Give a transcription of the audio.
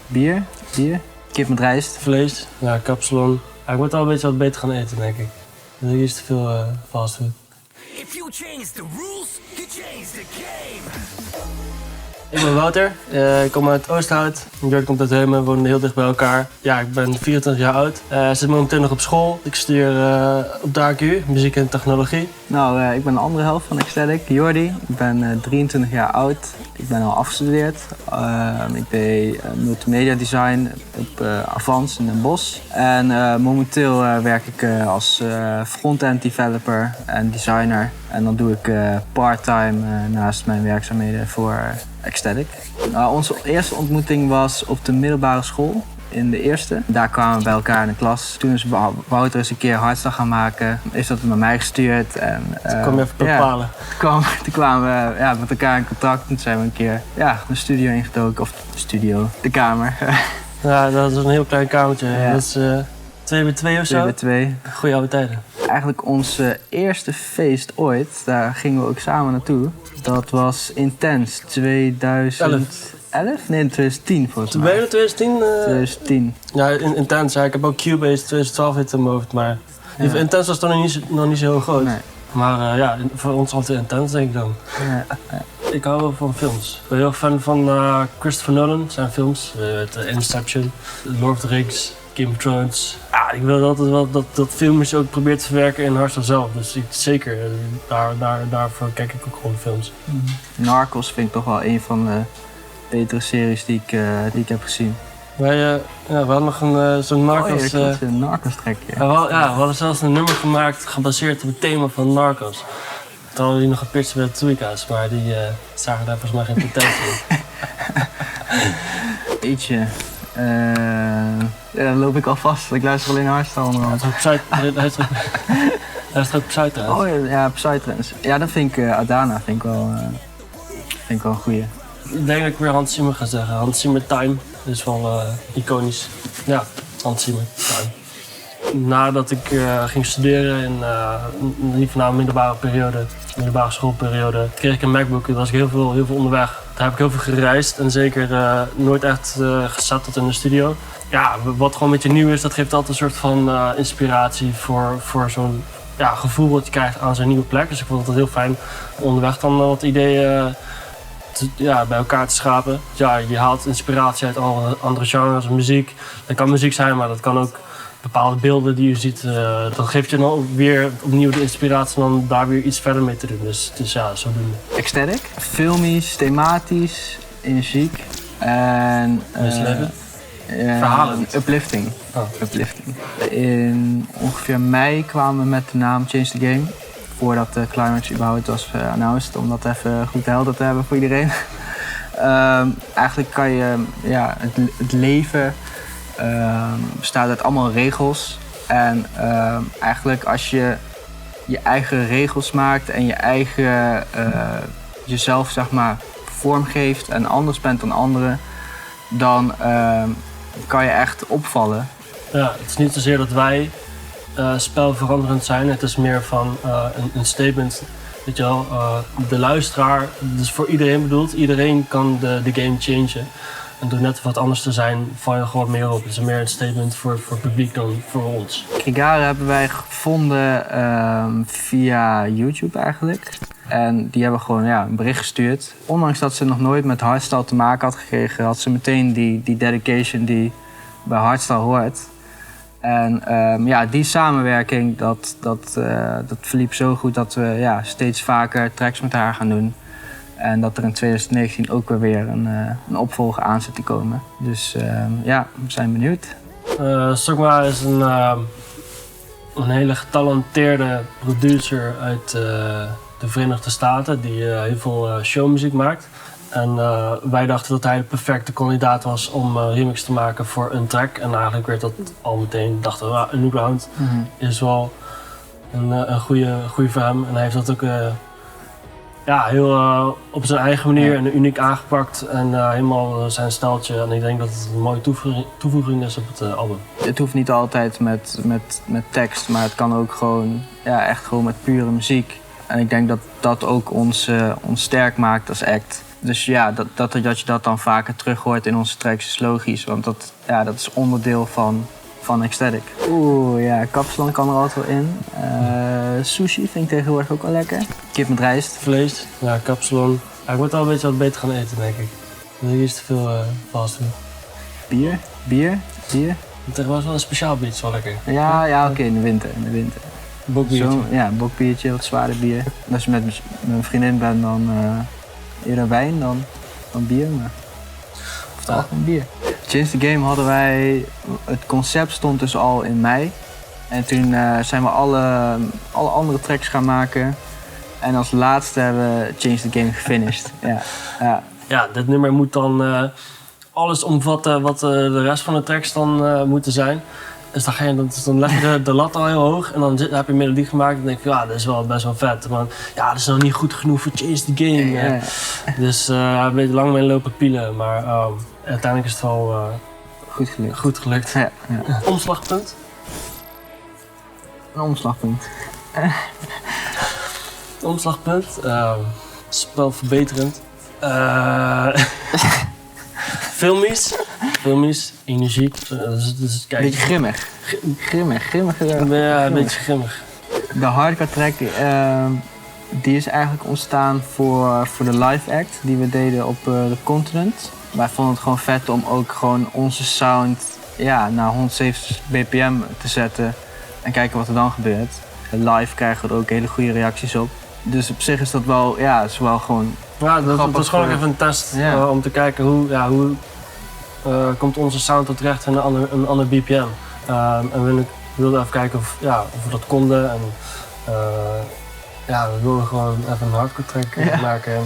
Bier. Kip met rijst. Vlees, ja, kapsalon. Ja, ik moet al een beetje wat beter gaan eten, denk ik. Hier is te veel fastfood. If you change the rules, you change the game. Ik ben Wouter, ik kom uit Oosthout. Jord komt uit Heumen, we wonen heel dicht bij elkaar. Ja, ik ben 24 jaar oud. Zit momenteel nog op school. Ik studeer op de AKU, muziek en technologie. Nou, ik ben de andere helft van Ecstatic, Jordi. Ik ben 23 jaar oud. Ik ben al afgestudeerd. Ik deed multimedia design op Avans in Den Bosch. En momenteel werk ik als front-end developer en designer. En dan doe ik part-time naast mijn werkzaamheden voor Ecstatic. Onze eerste ontmoeting was op de middelbare school. In de eerste. Daar kwamen we bij elkaar in de klas. Toen is Wouter eens een keer hardstyle gaan maken. Is dat naar mij gestuurd. En, Toen kwam je even bepalen. Toen kwamen we met elkaar in contact. Toen zijn we een keer de studio ingedoken. Of de studio, de kamer. Ja, dat is een heel klein kamertje. Ja. Dat is 2x2 of zo. 2x2. Goeie oude tijden. Eigenlijk onze eerste feest ooit. Daar gingen we ook samen naartoe. Dat was Intens 2011? Nee, 2010 volgens mij. Ben je in 2010? 2010. Ja, Intens. Ja, ik heb ook Cubase 2012 in mijn hoofd, maar Intens was toen nog niet zo heel groot. Nee. Maar ja, voor ons altijd Intens, denk ik dan. Ja. Ik hou wel van films. Ik ben heel fan van Christopher Nolan, zijn films. Inception, Lord of the Rings, Game of Thrones. Ja, ik wil altijd wel dat films ook probeert te verwerken in hardstyle zelf. Dus zeker, daarvoor kijk ik ook gewoon films. Narcos vind ik toch wel een van de betere series die ik heb gezien. We hadden nog zo'n Narcos... een Narcos-trekje. We hadden zelfs een nummer gemaakt gebaseerd op het thema van Narcos. Toen hadden we die nog gepitcht bij de Tweeka's, maar die zagen daar volgens mij geen potentie in. Eetje. Dan loop ik al vast. Ik luister alleen hardstyle. Hij is ook Psytrance. Oh ja, Psytrance. Ja, dat vind ik Adana vind ik wel een goeie. Ik denk dat ik weer Hans Zimmer ga zeggen. Hans Zimmer Time. Dat is wel iconisch. Ja, Hans Zimmer Time. Nadat ik ging studeren in de middelbare schoolperiode, kreeg ik een MacBook. Toen was ik heel veel onderweg. Daar heb ik heel veel gereisd en zeker nooit echt gezetteld in de studio. Ja, wat gewoon een beetje nieuw is, dat geeft altijd een soort van inspiratie voor zo'n gevoel wat je krijgt aan zo'n nieuwe plek. Dus ik vond het heel fijn om onderweg dan wat ideeën bij elkaar te schapen. Ja, je haalt inspiratie uit alle andere genres, muziek. Dat kan muziek zijn, maar dat kan ook bepaalde beelden die je ziet. Dat geeft je dan weer opnieuw de inspiratie om daar weer iets verder mee te doen. Dus ja, zodoende. Ecstatic, filmisch, thematisch, energiek en verhalend. Uplifting. Uplifting. In ongeveer mei kwamen we met de naam Change the Game. Voordat de climax überhaupt was announced, om dat even goed helder te hebben voor iedereen. Eigenlijk kan je, het leven bestaat uit allemaal regels. En eigenlijk als je je eigen regels maakt en je eigen jezelf zeg maar vormgeeft en anders bent dan anderen, dan kan je echt opvallen. Ja, het is niet zozeer dat wij spelveranderend zijn. Het is meer van een statement. Weet je wel, de luisteraar, dus voor iedereen bedoeld. Iedereen kan de game changen. En door net wat anders te zijn, val je er gewoon meer op. Het is meer een statement voor het publiek dan voor ons. Krigara hebben wij gevonden via YouTube eigenlijk. En die hebben gewoon een bericht gestuurd. Ondanks dat ze nog nooit met hardstyle te maken had gekregen, had ze meteen die dedication die bij hardstyle hoort. En die samenwerking, dat verliep zo goed dat we steeds vaker tracks met haar gaan doen. En dat er in 2019 ook weer een opvolger aan zit te komen. Dus we zijn benieuwd. Sogma is een hele getalenteerde producer uit de Verenigde Staten die heel veel showmuziek maakt. En wij dachten dat hij de perfecte kandidaat was om remix te maken voor een track. En eigenlijk werd dat al meteen, dachten we, een Underground is wel een goede voor hem. En hij heeft dat ook heel op zijn eigen manier en uniek aangepakt. En helemaal zijn steltje. En ik denk dat het een mooie toevoeging is op het album. Het hoeft niet altijd met tekst, maar het kan ook gewoon, echt gewoon met pure muziek. En ik denk dat dat ook ons sterk maakt als act. Dus ja, dat je dat dan vaker terug hoort in onze tracks is logisch. Want dat is onderdeel van Ecstatic. Oeh, ja, kapsalon kan er altijd wel in. Sushi vind ik tegenwoordig ook wel lekker. Kip met rijst. Vlees, ja, kapsalon. Ja, ik moet wel een beetje wat beter gaan eten, denk ik. Hier is te veel fastfood. Bier. Tegenwoordig wel een speciaal biertje, wel lekker. Ja, oké, in de winter. Bokbiertje. Ja, bokbiertje, wat zwaarder bier. Als je met mijn vriendin bent, dan eerder wijn dan bier. Maar of algemeen bier. Change the Game hadden wij, het concept stond dus al in mei. En toen zijn we alle andere tracks gaan maken. En als laatste hebben we Change the Game gefinished. Ja, dit nummer moet dan alles omvatten wat de rest van de tracks dan moeten zijn. Dus dan leg je de lat al heel hoog en dan heb je een melodie gemaakt en dan denk je, ja, dat is wel best wel vet. Maar ja, dat is nog niet goed genoeg voor Change the Game. Ja. Dus hij heeft een beetje lang mee lopen pielen, maar uiteindelijk is het wel goed gelukt. Ja. Omslagpunt? Een omslagpunt. Omslagpunt? Spelverbeterend. Filmisch, energiek. Dus kijk. Beetje grimmig. Grimmig. Ja, een beetje grimmig. De hardcore track die is eigenlijk ontstaan voor de live act die we deden op de Continent. Wij vonden het gewoon vet om ook gewoon onze sound naar 170 bpm te zetten en kijken wat er dan gebeurt. Live krijgen we er ook hele goede reacties op. Dus op zich is dat wel, is wel gewoon. Ja, dat was gewoon even een test om te kijken hoe komt onze sound tot recht in een ander BPM. En we wilden even kijken of we dat konden. En we wilden gewoon even een hardcore track maken.